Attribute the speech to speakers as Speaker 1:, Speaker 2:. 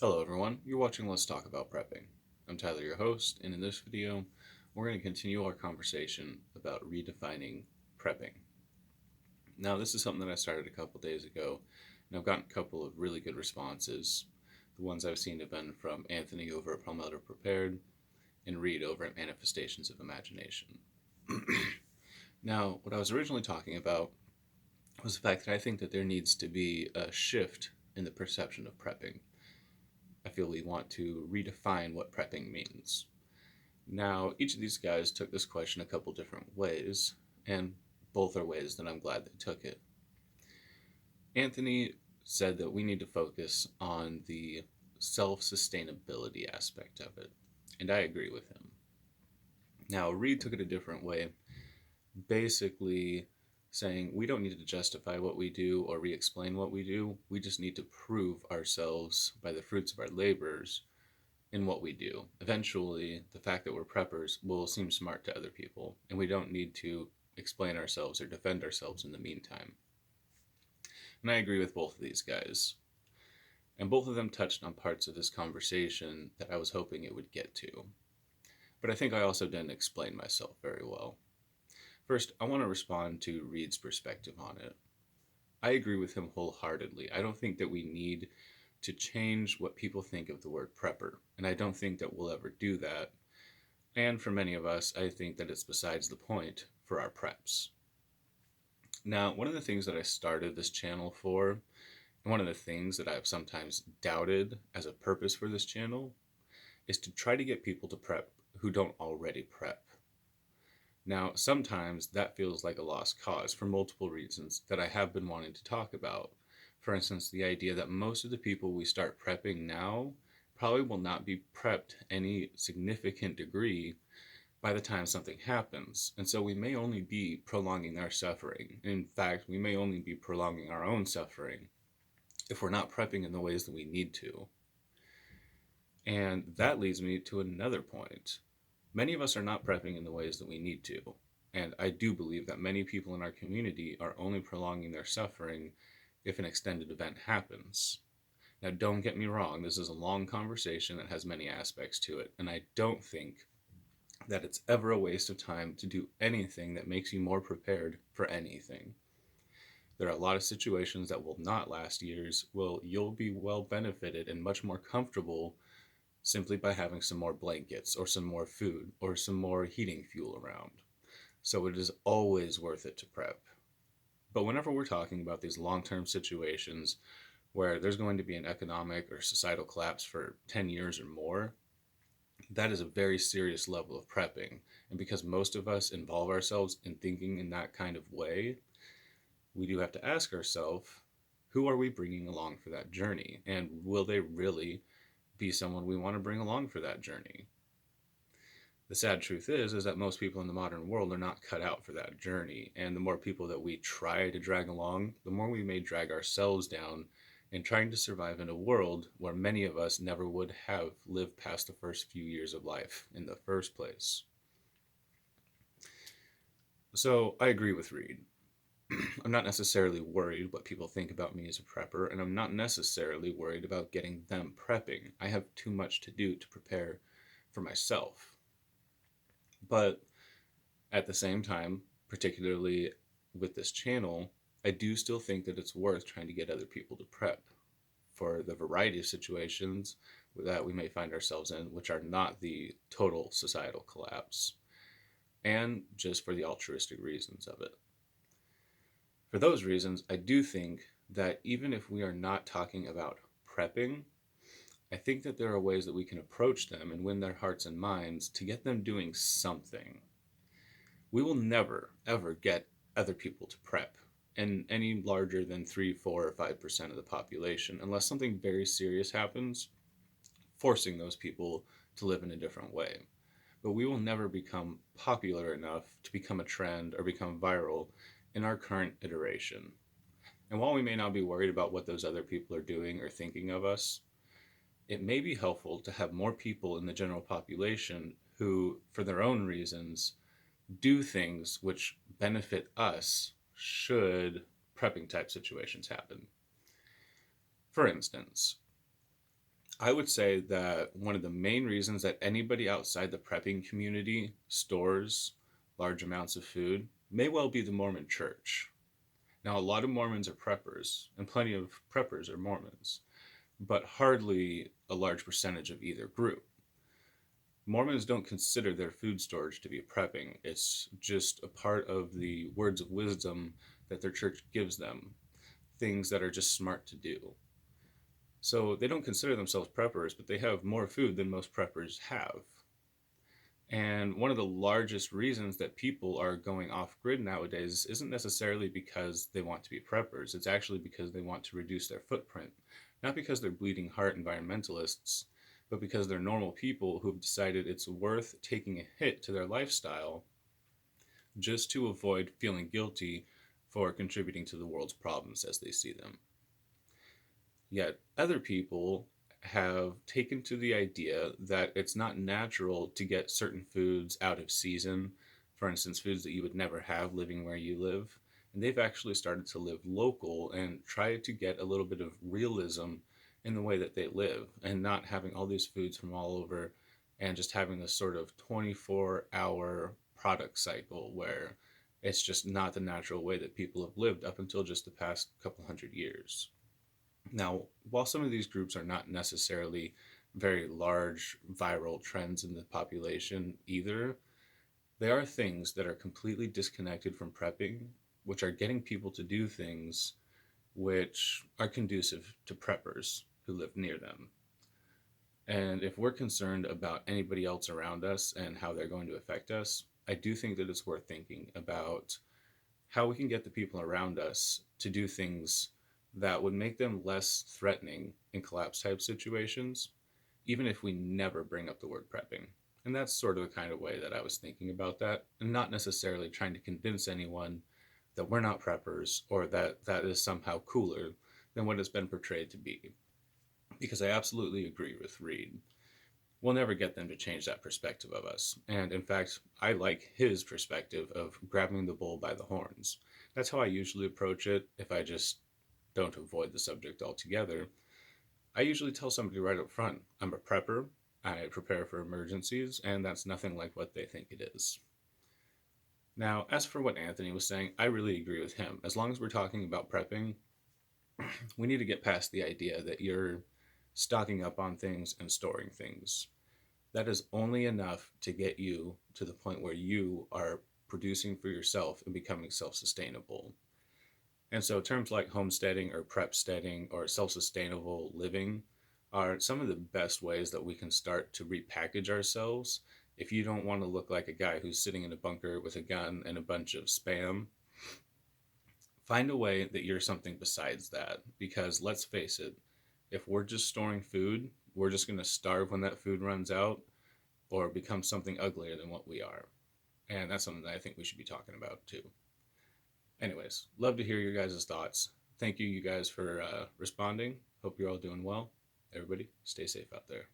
Speaker 1: Hello everyone, you're watching Let's Talk About Prepping. I'm Tyler, your host, and in this video, we're going to continue our conversation about redefining prepping. Now, this is something that I started a couple days ago, and I've gotten a couple of really good responses. The ones I've seen have been from Anthony over at Palmetto Prepared and Reed over at Manifestations of Imagination. Now, what I was originally talking about was the fact that I think that there needs to be a shift in the perception of prepping. I feel we want to redefine what prepping means. Now, each of these guys took this question a couple different ways, and both are ways that I'm glad they took it. Anthony said that we need to focus on the self-sustainability aspect of it, and I agree with him. Now, Reed took it a different way, basically saying we don't need to justify what we do or re-explain what we do. We just need to prove ourselves by the fruits of our labors in what we do. Eventually, the fact that we're preppers will seem smart to other people, and we don't need to explain ourselves or defend ourselves in the meantime. And I agree with both of these guys. And both of them touched on parts of this conversation that I was hoping it would get to. But I think I also didn't explain myself very well. First, I want to respond to Reed's perspective on it. I agree with him wholeheartedly. I don't think that we need to change what people think of the word prepper, and I don't think that we'll ever do that. And for many of us, I think that it's besides the point for our preps. Now, one of the things that I started this channel for, and one of the things that I've sometimes doubted as a purpose for this channel, is to try to get people to prep who don't already prep. Now, sometimes that feels like a lost cause for multiple reasons that I have been wanting to talk about. For instance, the idea that most of the people we start prepping now probably will not be prepped any significant degree by the time something happens. And so we may only be prolonging their suffering. In fact, we may only be prolonging our own suffering if we're not prepping in the ways that we need to. And that leads me to another point. Many of us are not prepping in the ways that we need to. And I do believe that many people in our community are only prolonging their suffering if an extended event happens. Now, don't get me wrong, this is a long conversation that has many aspects to it, and I don't think that it's ever a waste of time to do anything that makes you more prepared for anything. There are a lot of situations that will not last years. Well, you'll be well benefited and much more comfortable simply by having some more blankets or some more food or some more heating fuel around. So it is always worth it to prep. But whenever we're talking about these long-term situations where there's going to be an economic or societal collapse for 10 years or more, that is a very serious level of prepping. And because most of us involve ourselves in thinking in that kind of way, we do have to ask ourselves, who are we bringing along for that journey? And will they really be someone we want to bring along for that journey? The sad truth is that most people in the modern world are not cut out for that journey. And the more people that we try to drag along, the more we may drag ourselves down in trying to survive in a world where many of us never would have lived past the first few years of life in the first place. So I agree with Reed. I'm not necessarily worried what people think about me as a prepper, and I'm not necessarily worried about getting them prepping. I have too much to do to prepare for myself. But at the same time, particularly with this channel, I do still think that it's worth trying to get other people to prep for the variety of situations that we may find ourselves in, which are not the total societal collapse, and just for the altruistic reasons of it. For those reasons, I do think that even if we are not talking about prepping, I think that there are ways that we can approach them and win their hearts and minds to get them doing something. We will never, ever get other people to prep in any larger than 3, 4, or 5% of the population unless something very serious happens, forcing those people to live in a different way. But we will never become popular enough to become a trend or become viral in our current iteration. And while we may not be worried about what those other people are doing or thinking of us, it may be helpful to have more people in the general population who, for their own reasons, do things which benefit us should prepping type situations happen. For instance, I would say that one of the main reasons that anybody outside the prepping community stores large amounts of food may well be the Mormon church. Now, a lot of Mormons are preppers, and plenty of preppers are Mormons, but hardly a large percentage of either group. Mormons don't consider their food storage to be prepping. It's just a part of the words of wisdom that their church gives them, things that are just smart to do. So they don't consider themselves preppers, but they have more food than most preppers have. And one of the largest reasons that people are going off grid nowadays isn't necessarily because they want to be preppers. It's actually because they want to reduce their footprint. Not because they're bleeding heart environmentalists, but because they're normal people who've decided it's worth taking a hit to their lifestyle just to avoid feeling guilty for contributing to the world's problems as they see them. Yet other people have taken to the idea that it's not natural to get certain foods out of season, for instance, foods that you would never have living where you live. And they've actually started to live local and try to get a little bit of realism in the way that they live and not having all these foods from all over and just having this sort of 24-hour product cycle where it's just not the natural way that people have lived up until just the past couple hundred years. Now, while some of these groups are not necessarily very large viral trends in the population either, they are things that are completely disconnected from prepping, which are getting people to do things which are conducive to preppers who live near them. And if we're concerned about anybody else around us and how they're going to affect us, I do think that it's worth thinking about how we can get the people around us to do things that would make them less threatening in collapse type situations, even if we never bring up the word prepping. And that's sort of the kind of way that I was thinking about that, and not necessarily trying to convince anyone that we're not preppers or that that is somehow cooler than what it's been portrayed to be. Because I absolutely agree with Reed. We'll never get them to change that perspective of us. And in fact, I like his perspective of grabbing the bull by the horns. That's how I usually approach it if I just don't avoid the subject altogether. I usually tell somebody right up front, I'm a prepper, I prepare for emergencies, and that's nothing like what they think it is. Now, as for what Anthony was saying, I really agree with him. As long as we're talking about prepping, we need to get past the idea that you're stocking up on things and storing things. That is only enough to get you to the point where you are producing for yourself and becoming self sustainable. And so, terms like homesteading or prep steading or self sustainable living are some of the best ways that we can start to repackage ourselves. If you don't want to look like a guy who's sitting in a bunker with a gun and a bunch of spam, find a way that you're something besides that. Because let's face it, if we're just storing food, we're just going to starve when that food runs out or become something uglier than what we are. And that's something that I think we should be talking about too. Anyways, love to hear your guys' thoughts. Thank you, you guys, for responding. Hope you're all doing well. Everybody, stay safe out there.